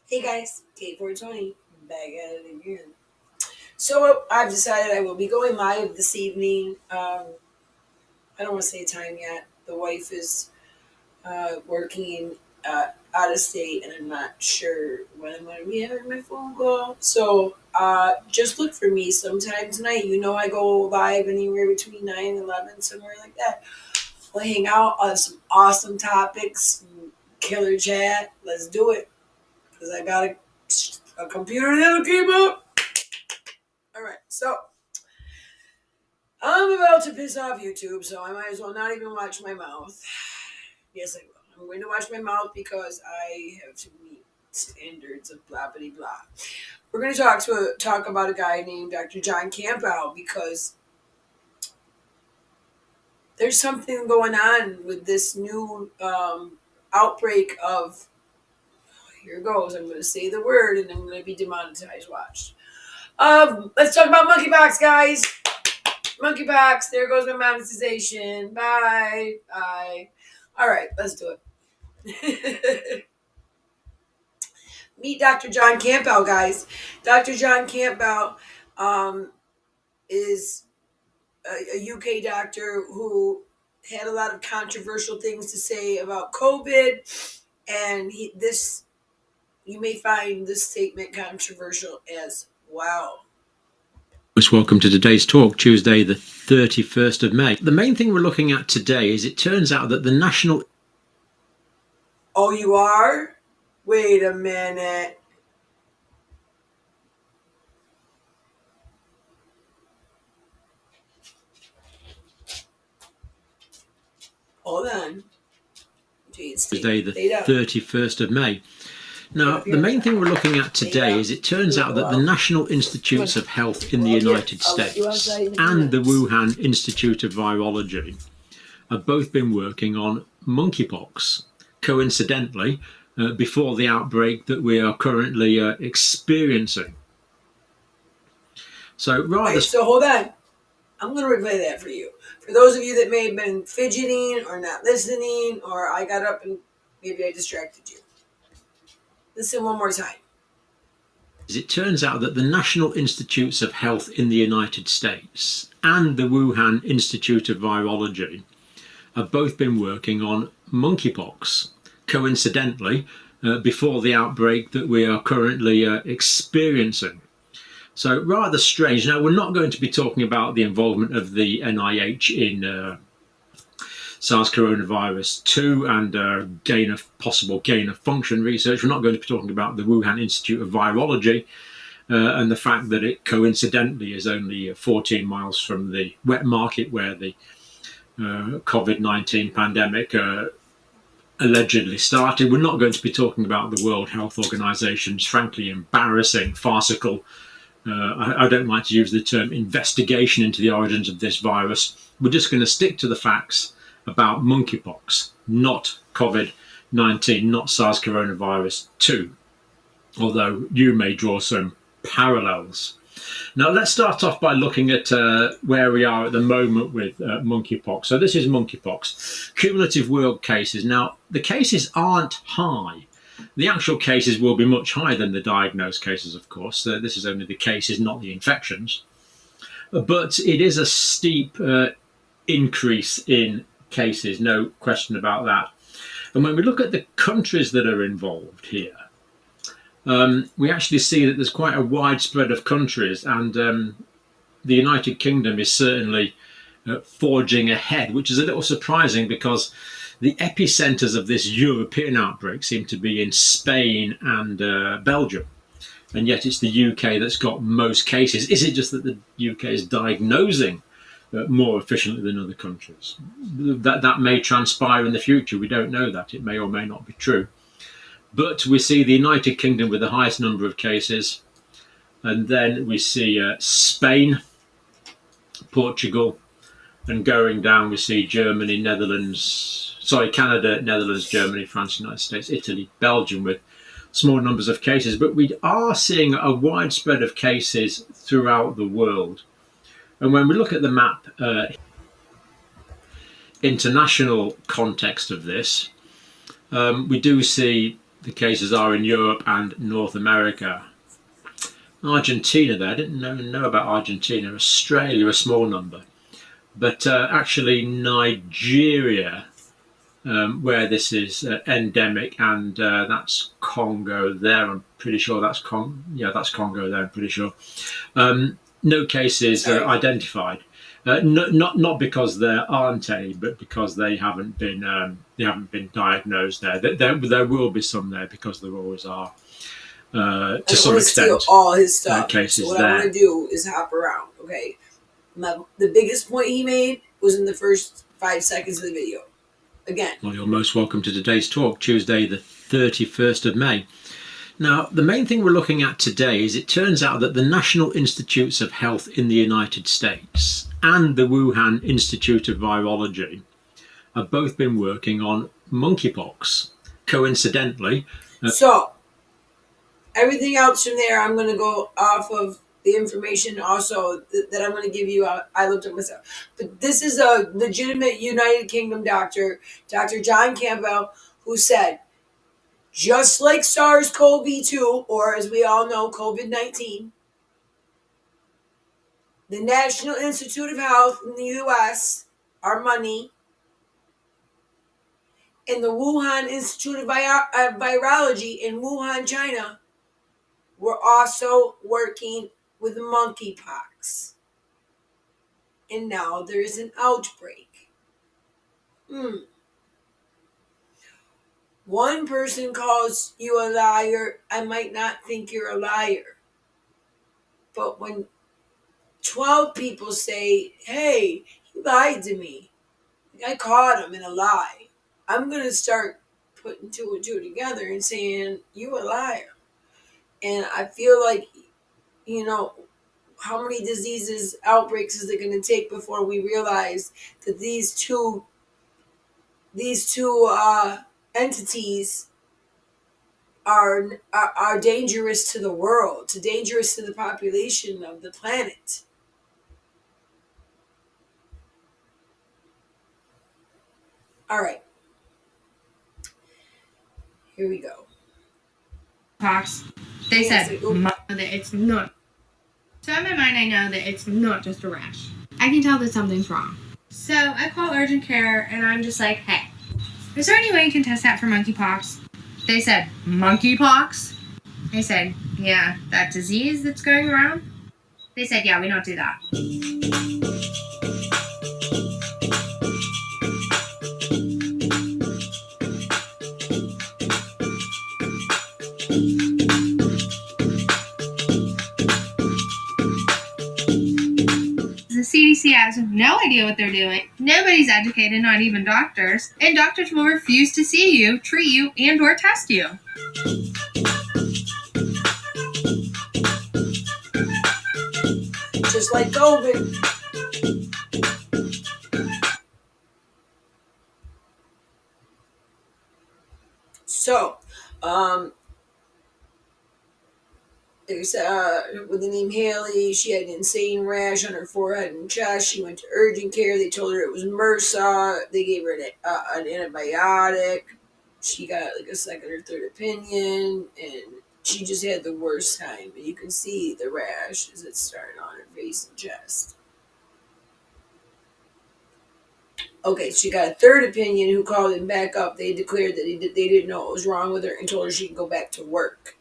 Hey guys, Kate420, back at it again. So I've decided I will be going live this evening. I don't want to say time yet. The wife is working out of state, and I'm not sure when I'm going to be having my phone call. So just look for me sometime tonight. You know I go live anywhere between 9 and 11, somewhere like that. We'll hang out on some awesome topics, killer chat. Let's do it. Because I got a computer that'll keep up. All right, so I'm about to piss off YouTube, so I might as well not even watch my mouth. Yes, I will. I'm going to watch my mouth because I have to meet standards of blah blah blah. We're going to talk about a guy named Dr. John Campbell because there's something going on with this new outbreak of. Here goes. I'm going to say the word, and I'm going to be demonetized. Watch. Let's talk about monkeypox, guys. Monkeypox. There goes my monetization. Bye. Bye. All right, let's do it. Meet Dr. John Campbell, guys. Dr. John Campbell is a UK doctor who had a lot of controversial things to say about COVID, and you may find this statement controversial as well. Most welcome to today's talk, Tuesday the 31st of May. The main thing we're looking at today is it turns out that the national... Oh, you are? Wait a minute. Hold on. Tuesday the 31st of May. Now, the main thing we're looking at today is it turns out that the National Institutes of Health in the United States and the Wuhan Institute of Virology have both been working on monkeypox, coincidentally, before the outbreak that we are currently experiencing. So hold on. I'm going to replay that for you. For those of you that may have been fidgeting or not listening, or I got up and maybe I distracted you. Listen one more time. It turns out that the National Institutes of Health in the United States and the Wuhan Institute of Virology have both been working on monkeypox, coincidentally, before the outbreak that we are currently experiencing. So rather strange. Now, we're not going to be talking about the involvement of the NIH in SARS coronavirus 2 and possible gain of function research. We're not going to be talking about the Wuhan Institute of Virology and the fact that it coincidentally is only 14 miles from the wet market where the COVID-19 pandemic allegedly started. We're not going to be talking about the World Health Organization's frankly embarrassing, farcical, I don't like to use the term investigation into the origins of this virus. We're just going to stick to the facts about monkeypox, not COVID-19, not SARS coronavirus 2, although you may draw some parallels. Now, let's start off by looking at where we are at the moment with monkeypox. So this is monkeypox, cumulative world cases. Now, the cases aren't high. The actual cases will be much higher than the diagnosed cases, of course. This is only the cases, not the infections. But it is a steep increase in cases, no question about that. And when we look at the countries that are involved here, we actually see that there's quite a wide spread of countries, and the United Kingdom is certainly forging ahead, which is a little surprising because the epicenters of this European outbreak seem to be in Spain and Belgium, and yet it's the UK that's got most cases. Is it just that the UK is diagnosing more efficiently than other countries? That may transpire in the future. We don't know that. It may or may not be true. But we see the United Kingdom with the highest number of cases, and then we see Spain, Portugal, and going down we see Germany, Canada, Netherlands, Germany, France, United States, Italy, Belgium with small numbers of cases. But we are seeing a widespread of cases throughout the world. And when we look at the map, international context of this, we do see the cases are in Europe and North America. Argentina there, I didn't know about Argentina. Australia, a small number. But actually Nigeria, where this is endemic, and that's Congo there. I'm pretty sure that's that's Congo there. I'm pretty sure. No cases identified. Not because there aren't any, but because they haven't been diagnosed there. There will be some there because there always are. To some extent, steal all his stuff. Cases so what there. I want to do is hop around. Okay, the biggest point he made was in the first 5 seconds of the video. Again. Well, you're most welcome to today's talk, Tuesday the 31st of May. Now, the main thing we're looking at today is it turns out that the National Institutes of Health in the United States and the Wuhan Institute of Virology have both been working on monkeypox. Coincidentally. So, everything else from there, I'm going to go off of the information also that I'm going to give you. I looked at myself. But this is a legitimate United Kingdom doctor, Dr. John Campbell, who said, just like SARS-CoV-2, or as we all know, COVID-19, the National Institute of Health in the U.S., our money, and the Wuhan Institute of Virology in Wuhan, China, were also working with monkeypox. And now there is an outbreak. One person calls you a liar, I might not think you're a liar. But when 12 people say, hey, he lied to me, I caught him in a lie, I'm going to start putting two and two together and saying, you a liar. And I feel like, how many diseases, outbreaks is it going to take before we realize that these two entities are dangerous to the world, dangerous to the population of the planet. All right. Here we go. They said that it's not. So in my mind, I know that it's not just a rash. I can tell that something's wrong. So I call urgent care, and I'm just like, hey, is there any way you can test that for monkeypox? They said, monkeypox? I said, yeah, that disease that's going around? They said, yeah, we don't do that. The CDC has no idea what they're doing. Nobody's educated, not even doctors. And doctors will refuse to see you, treat you, and or test you. Just like COVID. So, there's with the name Haley. She had an insane rash on her forehead and chest. She went to urgent care. They told her it was MRSA. They gave her an antibiotic. She got like a second or third opinion, and she just had the worst time. And you can see the rash as it started on her face and chest. Okay, she got a third opinion who called him back up. They declared that they didn't know what was wrong with her and told her she could go back to work.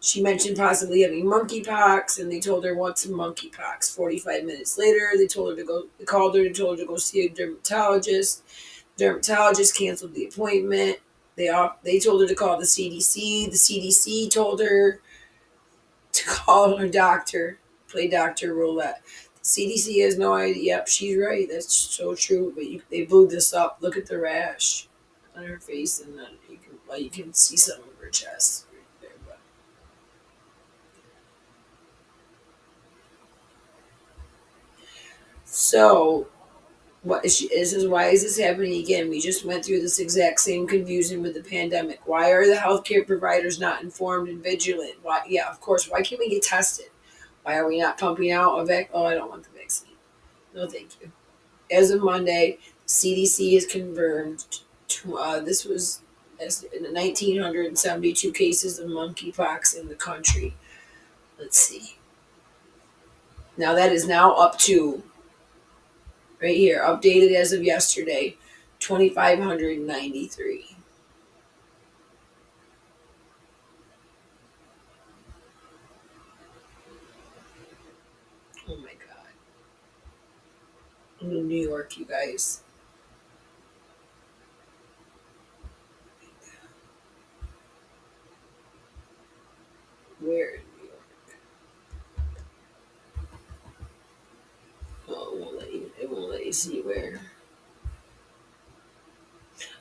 She mentioned possibly having monkeypox, and they told her what's monkeypox. 45 minutes later, they called her and told her to go see a dermatologist. Dermatologist canceled the appointment. They told her to call the CDC. The CDC told her to call her doctor, play doctor roulette. The CDC has no idea. Yep, she's right. That's so true. But they blew this up. Look at the rash on her face, and then you can see some of her chest. So, why is this happening again? We just went through this exact same confusion with the pandemic. Why are the healthcare providers not informed and vigilant? Why? Yeah, of course. Why can't we get tested? Why are we not pumping out a vaccine? Oh, I don't want the vaccine. No, thank you. As of Monday, CDC has confirmed this was As in 1,972 cases of monkeypox in the country. Let's see. Now that is now up to, right here, updated as of yesterday, 2,593. Oh my God. I'm in New York, you guys. Where in New York? Oh, it won't let you see where.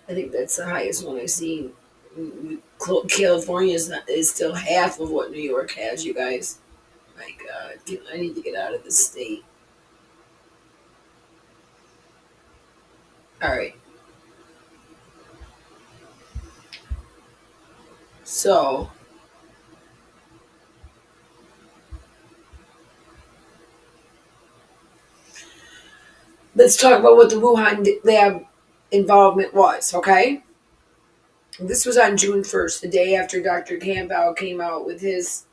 I think that's the highest one I've seen. California is still half of what New York has, you guys. My God, I need to get out of this state. All right. So, let's talk about what the Wuhan lab involvement was, okay? This was on June 1st, the day after Dr. Campbell came out with his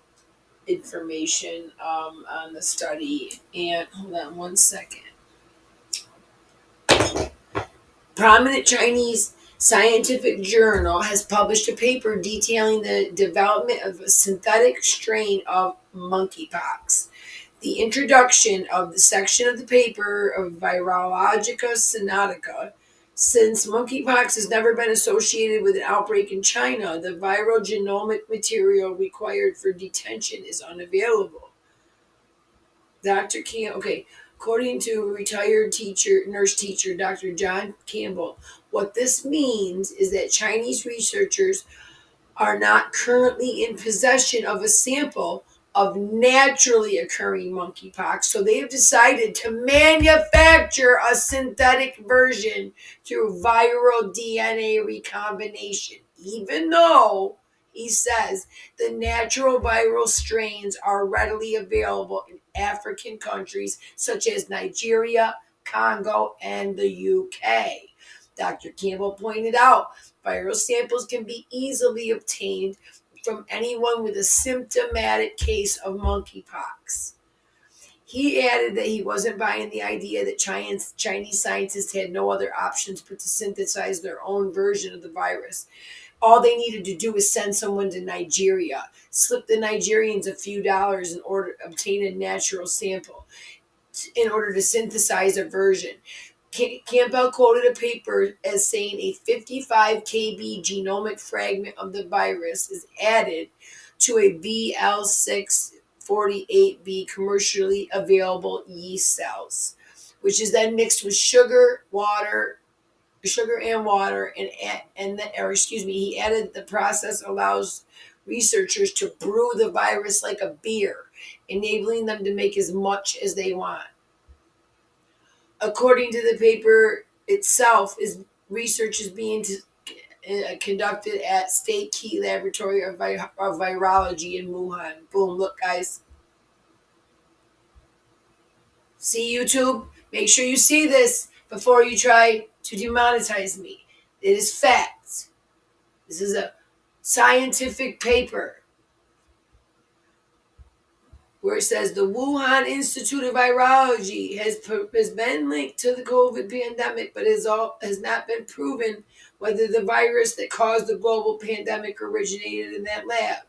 information on the study. And hold on one second. Prominent Chinese scientific journal has published a paper detailing the development of a synthetic strain of monkeypox. The introduction of the section of the paper of Viralogica Synodica, since monkeypox has never been associated with an outbreak in China, the viral genomic material required for detection is unavailable. According to retired nurse teacher Dr. John Campbell, what this means is that Chinese researchers are not currently in possession of a sample of naturally occurring monkeypox, so they have decided to manufacture a synthetic version through viral DNA recombination, even though he says the natural viral strains are readily available in African countries such as Nigeria, Congo, and the UK. Dr. Campbell pointed out viral samples can be easily obtained from anyone with a symptomatic case of monkeypox. He added that he wasn't buying the idea that Chinese scientists had no other options but to synthesize their own version of the virus. All they needed to do was send someone to Nigeria, slip the Nigerians a few dollars in order to obtain a natural sample in order to synthesize a version. Campbell quoted a paper as saying a 55 kb genomic fragment of the virus is added to a VL648B commercially available yeast cells, which is then mixed with sugar and water, he added the process allows researchers to brew the virus like a beer, enabling them to make as much as they want. According to the paper itself, research is being conducted at State Key Laboratory of Virology in Wuhan. Boom, look guys. See YouTube? Make sure you see this before you try to demonetize me. It is facts. This is a scientific paper where it says the Wuhan Institute of Virology has been linked to the COVID pandemic, but has not been proven whether the virus that caused the global pandemic originated in that lab.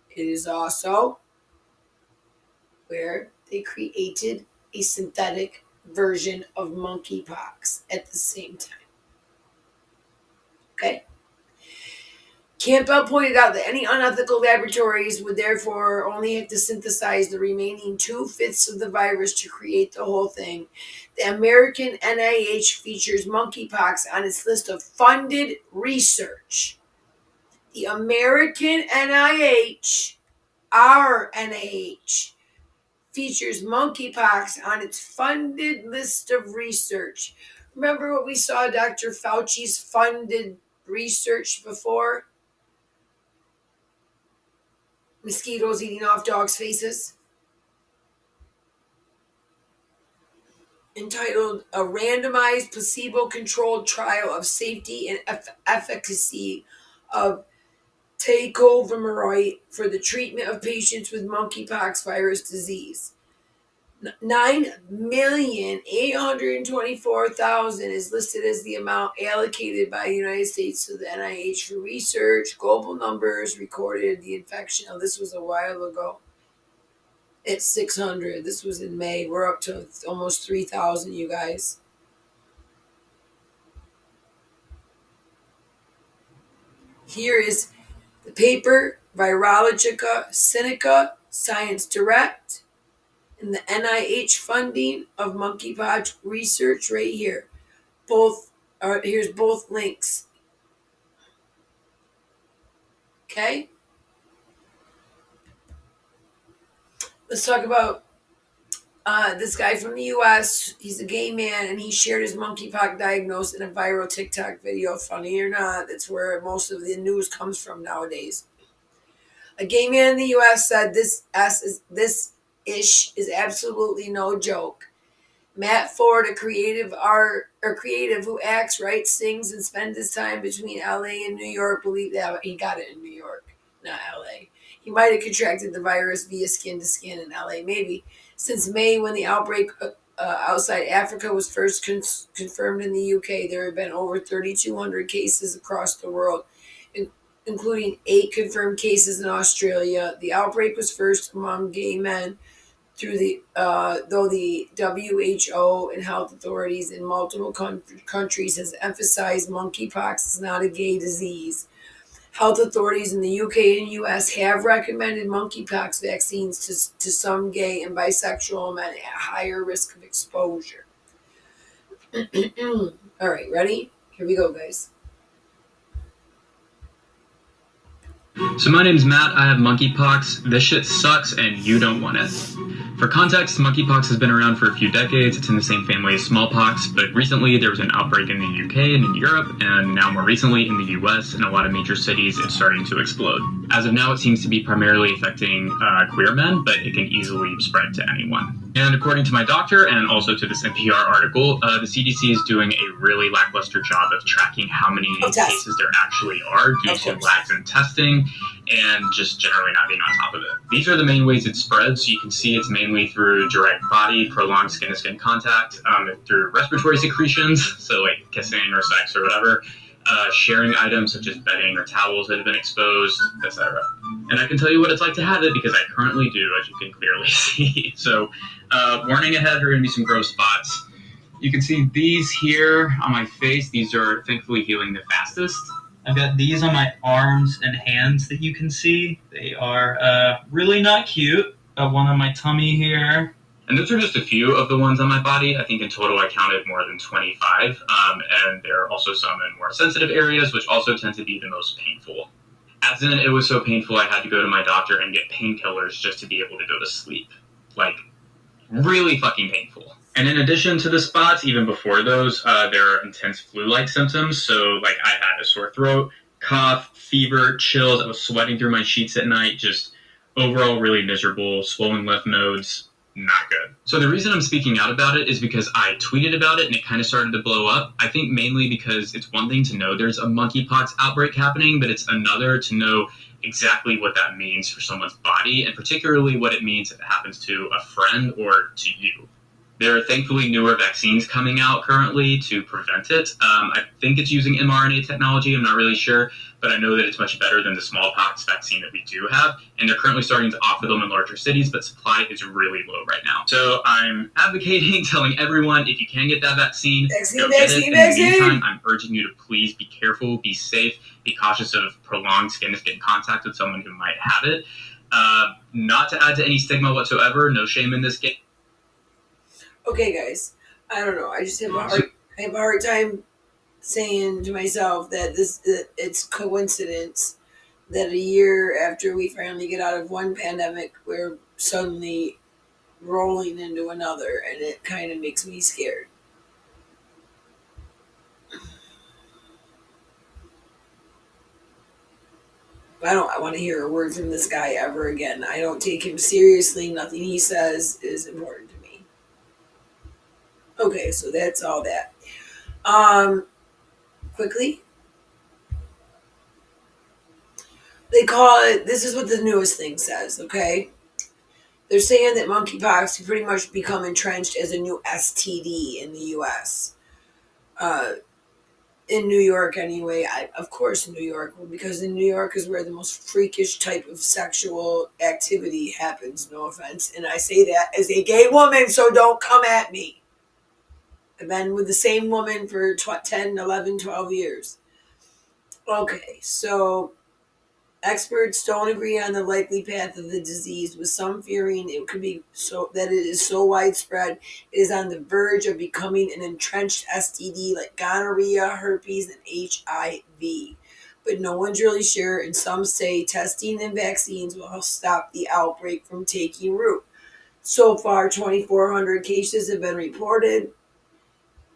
It is also where they created a synthetic version of monkeypox at the same time. Okay? Campbell pointed out that any unethical laboratories would therefore only have to synthesize the remaining 2/5 of the virus to create the whole thing. The American NIH features monkeypox on its list of funded research. The American NIH, our NIH, features monkeypox on its funded list of research. Remember what we saw Dr. Fauci's funded research before? Mosquitoes eating off dogs' faces. Entitled A Randomized Placebo-Controlled Trial of Safety and Efficacy of teicovameroid for the treatment of patients with monkeypox virus disease. 9,824,000 is listed as the amount allocated by the United States to the NIH for research. Global numbers recorded the infection. Oh, this was a while ago. It's 600. This was in May. We're up to almost 3,000, you guys. Here is the paper, Viralogy Sinica, Science Direct, and the NIH funding of monkeypox research right here. Here's both links. Okay? Let's talk about this guy from the US. He's a gay man, and he shared his monkeypox diagnosis in a viral TikTok video. Funny or not, that's where most of the news comes from nowadays. A gay man in the US said this ish is absolutely no joke. Matt Ford, a creative who acts, writes, sings, and spends his time between LA and New York, believed that he got it in New York, not LA. He might have contracted the virus via skin to skin in LA, maybe. Since May, when the outbreak outside Africa was first confirmed in the UK, there have been over 3,200 cases across the world, including 8 confirmed cases in Australia. The outbreak was first among gay men, though the WHO and health authorities in multiple countries has emphasized monkeypox is not a gay disease. Health authorities in the UK and US have recommended monkeypox vaccines to some gay and bisexual men at higher risk of exposure. All right, ready? Here we go, guys. So my name's Matt, I have monkeypox. This shit sucks and you don't want it. For context, monkeypox has been around for a few decades. It's in the same family as smallpox, but recently there was an outbreak in the UK and in Europe, and now more recently in the US. In a lot of major cities, it's starting to explode. As of now, it seems to be primarily affecting queer men, but it can easily spread to anyone. And according to my doctor, and also to this NPR article, the CDC is doing a really lackluster job of tracking how many cases there actually are due to lags in testing, and just generally not being on top of it. These are the main ways it spreads. So you can see it's mainly through direct body, prolonged skin-to-skin contact, through respiratory secretions, so like kissing or sex or whatever, sharing items such as bedding or towels that have been exposed, etc. And I can tell you what it's like to have it because I currently do, as you can clearly see. So warning ahead, there are going to be some gross spots. You can see these here on my face. These are thankfully healing the fastest. I've got these on my arms and hands that you can see. They are really not cute. Got one on my tummy here. And those are just a few of the ones on my body. I think in total I counted more than 25. And there are also some in more sensitive areas, which also tend to be the most painful. As in, it was so painful I had to go to my doctor and get painkillers just to be able to go to sleep. Like, really fucking painful. And in addition to the spots, even before those, there are intense flu-like symptoms. So, like, I had a sore throat, cough, fever, chills. I was sweating through my sheets at night. Just overall really miserable, swollen lymph nodes. Not good. So the reason I'm speaking out about it is because I tweeted about it and it kind of started to blow up. I think mainly because it's one thing to know there's a monkeypox outbreak happening, but it's another to know exactly what that means for someone's body, and particularly what it means if it happens to a friend or to you. There are thankfully newer vaccines coming out currently to prevent it. I think it's using mRNA technology. I'm not really sure, but I know that it's much better than the smallpox vaccine that we do have. And they're currently starting to offer them in larger cities, but supply is really low right now. So I'm advocating, telling everyone, if you can get that vaccine, go get it. In the meantime, I'm urging you to please be careful, be safe, be cautious of prolonged skin-to-skin contact with someone who might have it. Not to add to any stigma whatsoever, no shame in this game. Okay, guys, I don't know. I just have a hard time saying to myself that it's coincidence that a year after we finally get out of one pandemic, we're suddenly rolling into another, and it kind of makes me scared. I don't want to hear a word from this guy ever again. I don't take him seriously. Nothing he says is important to me. Okay, so that's all that. Quickly, They call it, this is what the newest thing says, okay? They're saying that monkeypox has pretty much become entrenched as a new STD in the U.S. Uh, in New York, anyway. Of course, New York, because in New York is where the most freakish type of sexual activity happens. No offense, and I say that as a gay woman, so don't come at me. I've been with the same woman for 10, 11, 12 years. Okay, so experts don't agree on the likely path of the disease, with some fearing it could be so that it is so widespread it is on the verge of becoming an entrenched STD like gonorrhea, herpes, and HIV. But no one's really sure, and some say testing and vaccines will help stop the outbreak from taking root. So far, 2,400 cases have been reported.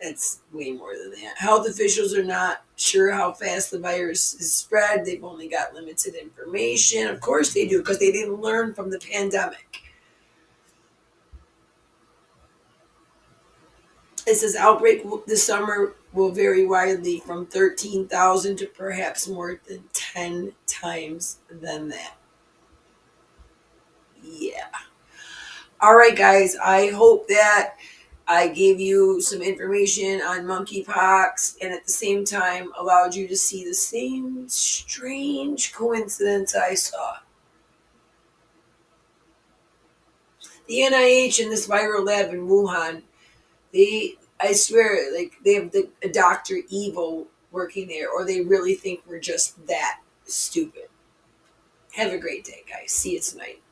That's way more than that. Health officials are not sure how fast the virus is spread. They've only got limited information. Of course they do, because they didn't learn from the pandemic. It says outbreak this summer will vary widely from 13,000 to perhaps more than 10 times than that. Yeah. All right, guys. I hope that I gave you some information on monkeypox and at the same time allowed you to see the same strange coincidence I saw. The NIH and this viral lab in Wuhan, I swear, like they have a Dr. Evil working there, or they really think we're just that stupid. Have a great day, guys. See you tonight.